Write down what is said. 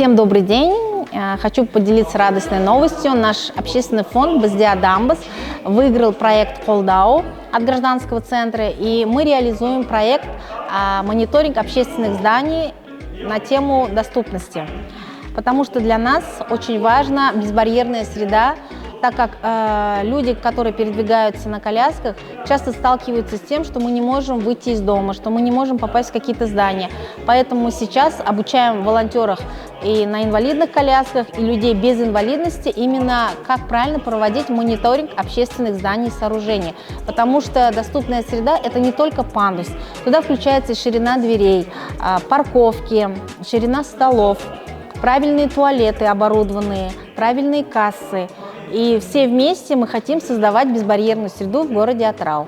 Всем добрый день! Хочу поделиться радостной новостью. Наш общественный фонд «Бізде Адамбыз» выиграл проект «Қолдау» от гражданского центра, и мы реализуем проект мониторинг общественных зданий на тему доступности. Потому что для нас очень важна безбарьерная среда, так как люди, которые передвигаются на колясках, часто сталкиваются с тем, что мы не можем выйти из дома, что мы не можем попасть в какие-то здания. Поэтому мы сейчас обучаем волонтеров и на инвалидных колясках, и людей без инвалидности именно как правильно проводить мониторинг общественных зданий и сооружений. Потому что доступная среда – это не только пандус. Туда включается ширина дверей, парковки, ширина столов, правильные туалеты оборудованные, правильные кассы. И все вместе мы хотим создавать безбарьерную среду в городе Атырау.